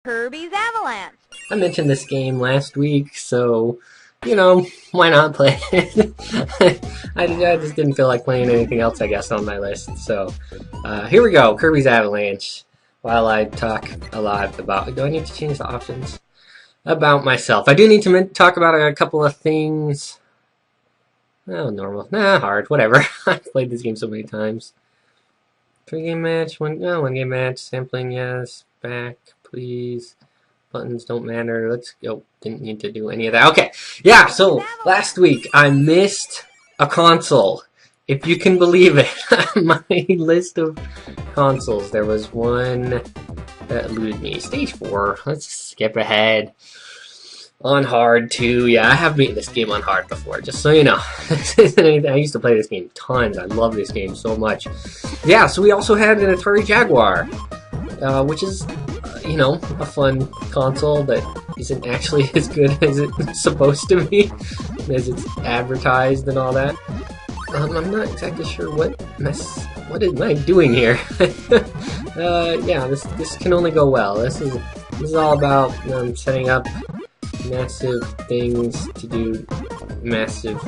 Kirby's Avalanche. I mentioned this game last week, so, you know, why not play it? I just didn't feel like playing anything else, I guess, on my list. So, here we go, Kirby's Avalanche. While I talk a lot about... Do I need to change the options? About myself. I do need to talk about a couple of things. Oh, normal. Nah, hard. Whatever. I've played this game so many times. 3-game match. One game match. Sampling, yes. Back, please. Buttons don't matter. Let's go. Didn't need to do any of that. Okay. Yeah, so last week I missed a console. If you can believe it. My list of consoles. There was one that eluded me. Stage 4. Let's skip ahead. On hard too. Yeah, I have beaten this game on hard before, just so you know. This isn't anything. I used to play this game tons. I love this game so much. Yeah, so we also had an Atari Jaguar, which is, you know, a fun console that isn't actually as good as it's supposed to be, as it's advertised and all that. I'm not exactly sure what am I doing here? Yeah, this can only go well. This is all about setting up massive things to do massive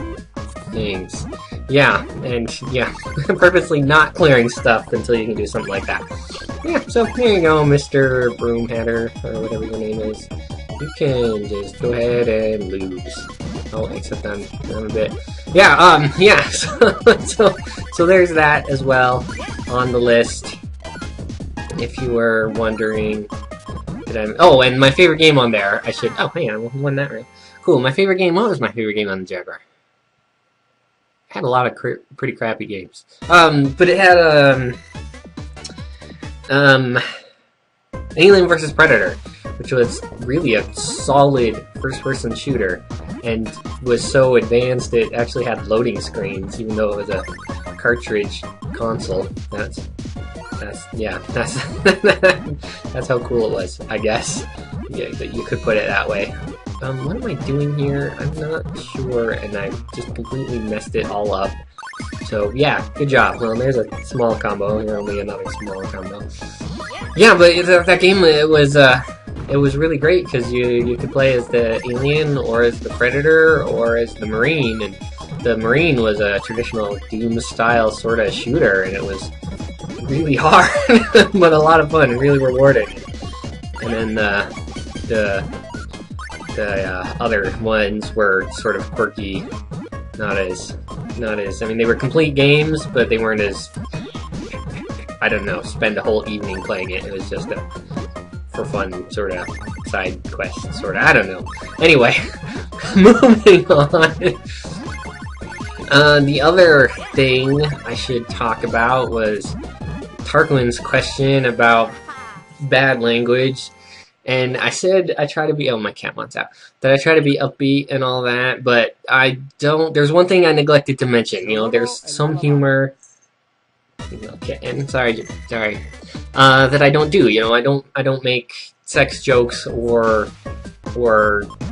things. Yeah, and yeah, purposely not clearing stuff until you can do something like that. Yeah, so here you go, Mr. Broomhatter, or whatever your name is. You can just go ahead and lose. Oh, except I'm a bit. Yeah, yeah, so there's that as well on the list, if you were wondering. Oh, and my favorite game on there, oh, hey, I won that right. Cool, my favorite game, what was my favorite game on the Jaguar? It had a lot of pretty crappy games. But it had, Alien vs. Predator, which was really a solid first-person shooter, and was so advanced it actually had loading screens, even though it was a cartridge console. That's that's how cool it was, I guess. Yeah, that you could put it that way. What am I doing here? I'm not sure, and I just completely messed it all up. So yeah, good job. Well, there's a small combo. Here, only another small combo. Yeah, but that game, it was really great because you could play as the alien, or as the predator, or as the marine. And the marine was a traditional Doom-style sort of shooter, and it was really hard, but a lot of fun and really rewarding. And then the other ones were sort of quirky, not as. I mean, they were complete games, but they weren't as. I don't know. Spend a whole evening playing it. It was just a for fun sort of side quest, sort of. I don't know. Anyway, moving on. The other thing I should talk about was Tarquin's question about bad language, and I said I try to be, oh, my cat wants out, that I try to be upbeat and all that, but I don't. There's one thing I neglected to mention. You know, there's some humor, okay, and sorry, that I don't do. You know, I don't make sex jokes or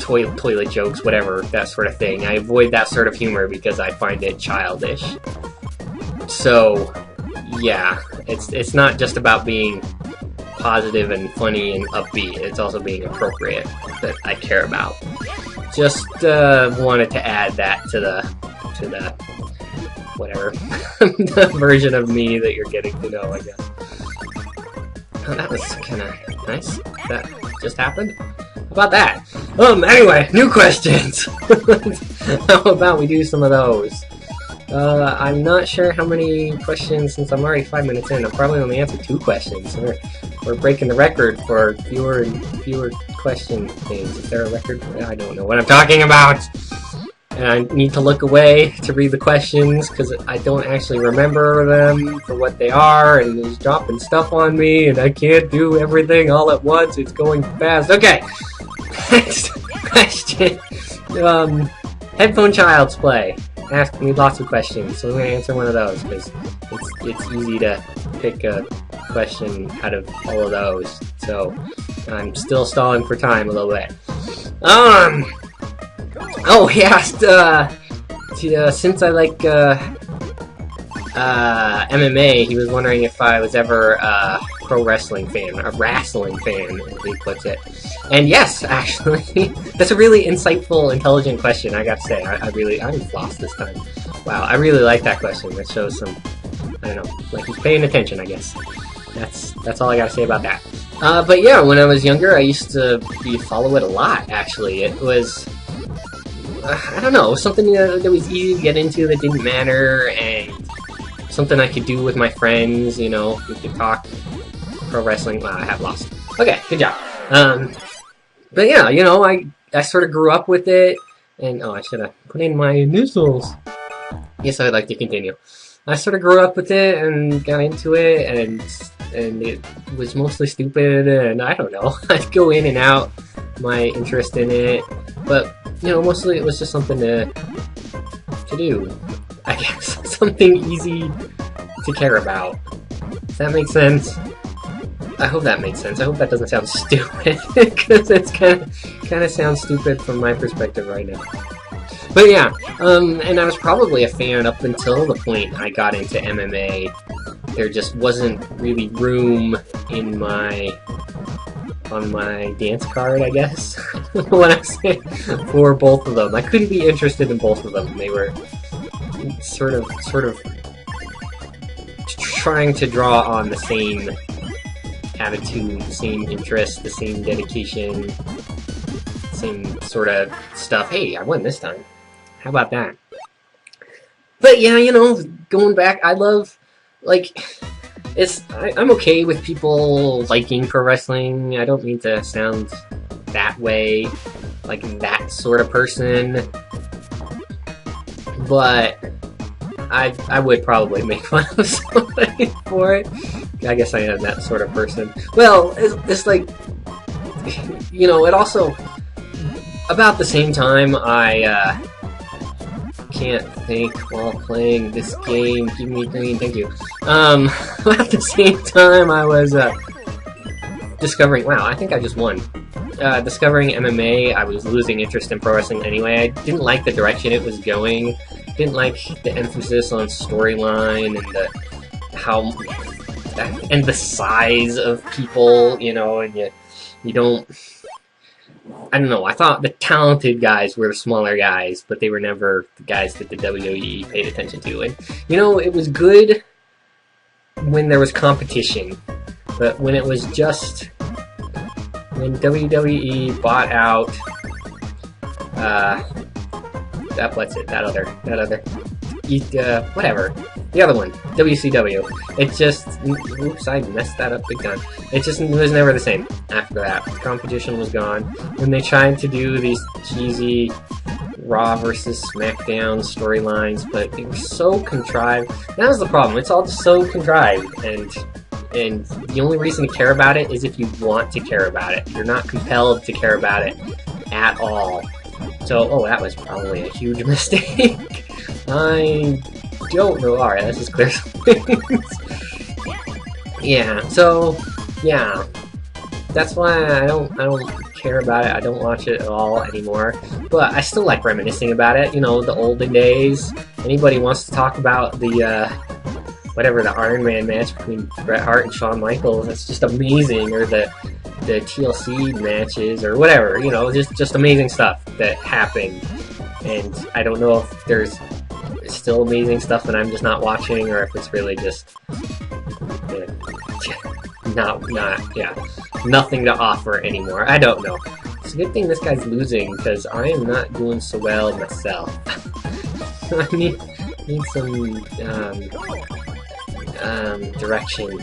toilet jokes, whatever, that sort of thing. I avoid that sort of humor because I find it childish. So yeah, it's not just about being positive and funny and upbeat, it's also being appropriate that I care about. Just wanted to add that to the whatever the version of me that you're getting to know, I guess. Oh, that was kind of nice. That just happened. How about that? Anyway, new questions. How about we do some of those? I'm not sure how many questions, since I'm already 5 minutes in. I'll probably only answer 2 questions. We're breaking the record for fewer question things. Is there a record? I don't know what I'm talking about. And I need to look away to read the questions because I don't actually remember them for what they are, and it's dropping stuff on me, and I can't do everything all at once. It's going fast. Okay. Next question. Headphone Child's Play asked me lots of questions, so I'm going to answer one of those because it's easy to pick a question out of all of those. So I'm still stalling for time a little bit. Oh, he asked, since I like MMA, he was wondering if I was ever pro wrestling fan, a wrestling fan, as he puts it. And yes, actually, that's a really insightful, intelligent question, I gotta say. I'm lost this time. Wow, I really like that question. That shows some, I don't know, like he's paying attention, I guess. That's all I gotta say about that. But yeah, when I was younger, I used to follow it a lot, actually. It was, I don't know, something that was easy to get into that didn't matter, and something I could do with my friends, you know, we could talk pro wrestling. Wow, I have lost. Okay, good job. But yeah, you know, I sort of grew up with it, and oh, I should have put in my initials. Yes, I'd like to continue. I sort of grew up with it and got into it, and it was mostly stupid, and I don't know. I'd go in and out my interest in it, but you know, mostly it was just something to do, I guess. Something easy to care about. Does that make sense? I hope that makes sense. I hope that doesn't sound stupid, because it's kind of sounds stupid from my perspective right now. But yeah, and I was probably a fan up until the point I got into MMA. There just wasn't really room in on my dance card, I guess, when I say, for both of them. I couldn't be interested in both of them. They were sort of trying to draw on the same attitude, the same interest, the same dedication, same sort of stuff. Hey, I won this time. How about that? But yeah, you know, going back, I love, like, I'm okay with people liking pro wrestling. I don't mean to sound that way, like that sort of person, but I would probably make fun of somebody for it. I guess I am that sort of person. Well, it's like, you know, it also, about the same time, I can't think while playing this game. Give me green, thank you. At the same time, I was discovering. Wow, I think I just won. Discovering MMA, I was losing interest in pro wrestling anyway. I didn't like the direction it was going. Didn't like the emphasis on storyline and the size of people. You know, and you don't. I don't know, I thought the talented guys were the smaller guys, but they were never the guys that the WWE paid attention to. And, you know, it was good when there was competition, but when it was just, when WWE bought out, whatever, the other one, WCW, it just, oops, I messed that up big time. It just was never the same after that. The competition was gone. When they tried to do these cheesy Raw versus SmackDown storylines, but they were so contrived. That was the problem. It's all just so contrived, and the only reason to care about it is if you want to care about it. You're not compelled to care about it at all. So, oh, that was probably a huge mistake. I don't know. Alright, let's just clear some things. Yeah, so, yeah. That's why I don't care about it. I don't watch it at all anymore. But I still like reminiscing about it. You know, the olden days. Anybody wants to talk about the, whatever, the Iron Man match between Bret Hart and Shawn Michaels, that's just amazing. Or the TLC matches, or whatever. You know, just amazing stuff that happened. And I don't know if there's still amazing stuff that I'm just not watching, or if it's really just nothing to offer anymore. I don't know. It's a good thing this guy's losing, because I am not doing so well myself. I need some direction.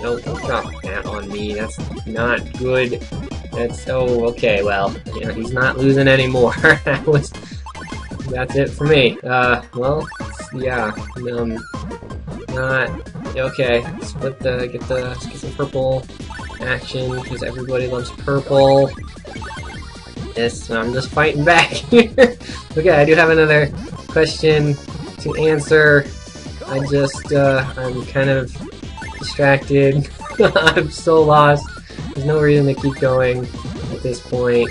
No, don't drop that on me. That's not good. That's, oh, okay, well, you know, he's not losing anymore. That's it for me. Well, yeah, not, okay, get some purple action, because everybody loves purple. Yes, I'm just fighting back here. Okay, I do have another question to answer. I'm kind of distracted. I'm so lost. There's no reason to keep going at this point.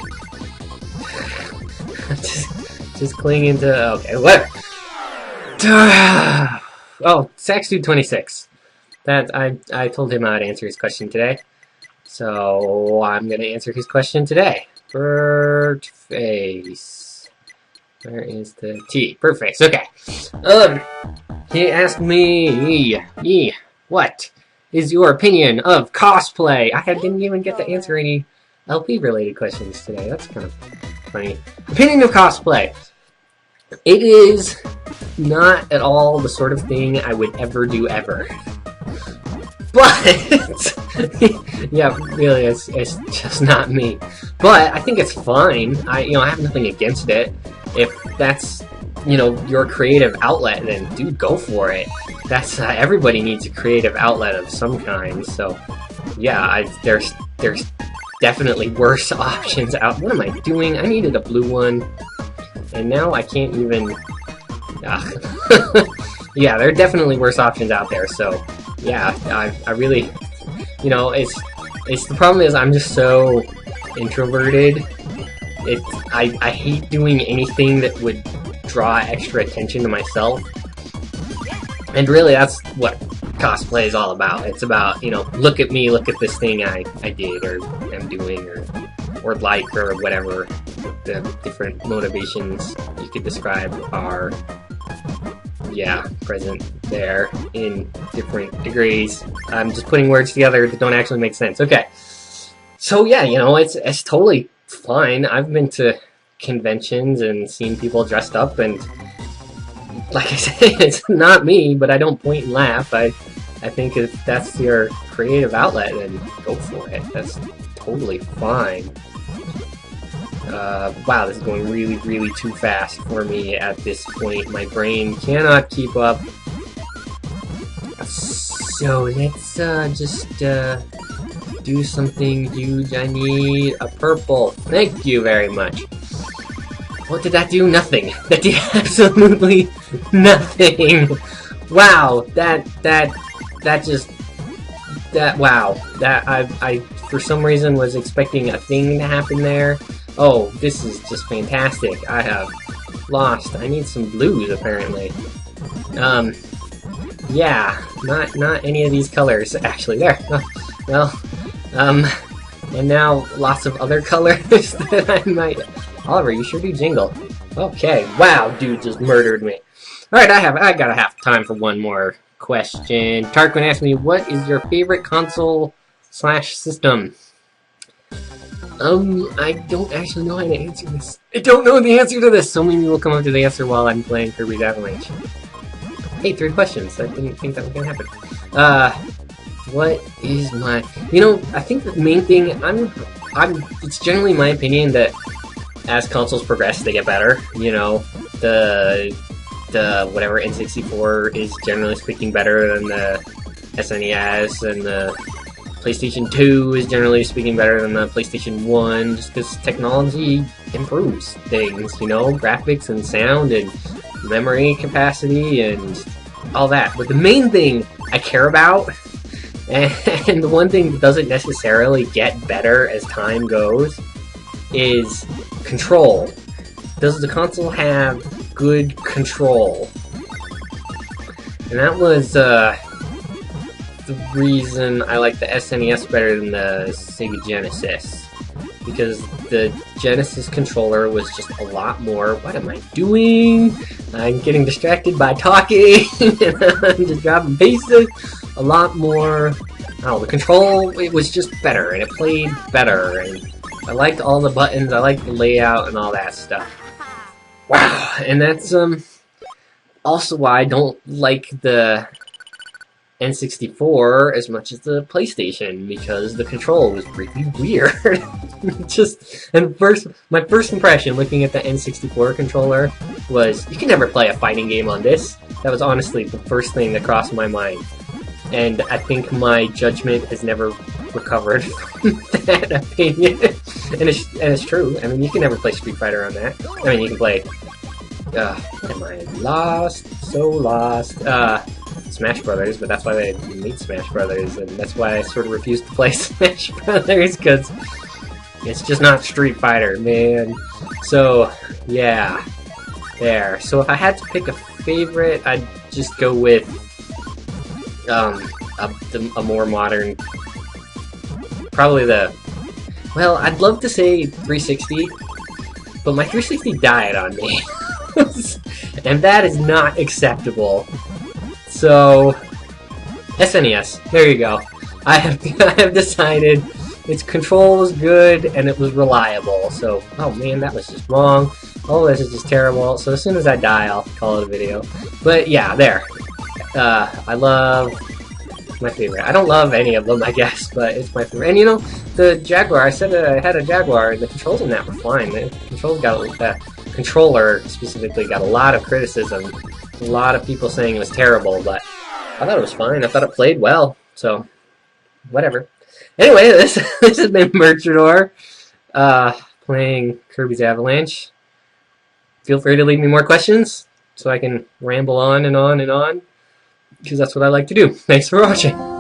Just clinging to, okay, whatever. Oh, Sax Dude 26. that I told him I'd answer his question today. So I'm gonna answer his question today. Birdface. Where is the T? Birdface. Okay. He asked me, what is your opinion of cosplay? I didn't even get to answer any LP-related questions today. That's kind of funny. Opinion of cosplay. It is not at all the sort of thing I would ever do ever. But, yeah, really, it's just not me. But I think it's fine. I have nothing against it. If that's, your creative outlet, then dude, go for it. That's everybody needs a creative outlet of some kind. So, yeah, there's definitely worse options out. What am I doing? I needed a blue one, and now I can't even. Yeah, there are definitely worse options out there. So, yeah, I really, it's the problem is I'm just so introverted. I hate doing anything that would draw extra attention to myself. And really, that's what cosplay is all about. It's about, look at me, look at this thing I did or am doing or like or whatever the different motivations you could describe are, yeah, present there in different degrees. I'm just putting words together that don't actually make sense. Okay. So yeah, it's totally fine. I've been to conventions and seen people dressed up, and like I said, it's not me, but I don't point and laugh. I think if that's your creative outlet, then go for it. That's totally fine. Wow, this is going really, really too fast for me at this point. My brain cannot keep up. So let's just do something huge. I need a purple. Thank you very much. What did that do? Nothing. That did absolutely nothing. Wow, wow. I for some reason was expecting a thing to happen there. Oh, this is just fantastic. I have lost. I need some blues apparently. Yeah, not any of these colors actually. There. Well, and now lots of other colors that I might. Oliver, you sure do jingle. Okay, wow, dude just murdered me. Alright, I gotta have time for one more question. Tarquin asked me, what is your favorite console/system? I don't actually know how to answer this. I don't know the answer to this, so maybe we'll come up to the answer while I'm playing Kirby's Avalanche. Hey, 3 questions. I didn't think that was gonna happen. What is my... I think the main thing, it's generally my opinion that as consoles progress, they get better. The whatever N64 is generally speaking better than the SNES, and the PlayStation 2 is generally speaking better than the PlayStation 1, just because technology improves things, graphics and sound and memory capacity and all that. But the main thing I care about, and the one thing that doesn't necessarily get better as time goes, is control. Does the console have good control? And that was the reason I like the SNES better than the Sega Genesis, because the Genesis controller was just a lot more... What am I doing? I'm getting distracted by talking and I'm just grabbing pieces. A lot more... the control, it was just better, and it played better, and I liked all the buttons, I liked the layout and all that stuff. Wow, and that's also why I don't like the N64 as much as the PlayStation, because the control was really weird. My first impression looking at the N64 controller was, you can never play a fighting game on this. That was honestly the first thing that crossed my mind. And I think my judgment has never recovered from that opinion. And it's true. I mean, you can never play Street Fighter on that. I mean, you can play... what am I? Lost. So lost. Smash Brothers, but that's why they made Smash Brothers, and that's why I sort of refuse to play Smash Brothers, because it's just not Street Fighter, man. So, yeah. There. So if I had to pick a favorite, I'd just go with... a more modern, probably well, I'd love to say 360, but my 360 died on me. And that is not acceptable. So, SNES, there you go. I have decided its control was good and it was reliable. So, oh man, that was just wrong. Oh, this is just terrible. So as soon as I die, I'll call it a video. But yeah, there. I love my favorite. I don't love any of them, I guess, but it's my favorite. And you know, the Jaguar, I said I had a Jaguar, and the controls in that were fine. The controller specifically got a lot of criticism. A lot of people saying it was terrible, but I thought it was fine. I thought it played well, so whatever. Anyway, this has been Bertrudor, playing Kirby's Avalanche. Feel free to leave me more questions so I can ramble on and on and on, because that's what I like to do. Thanks for watching.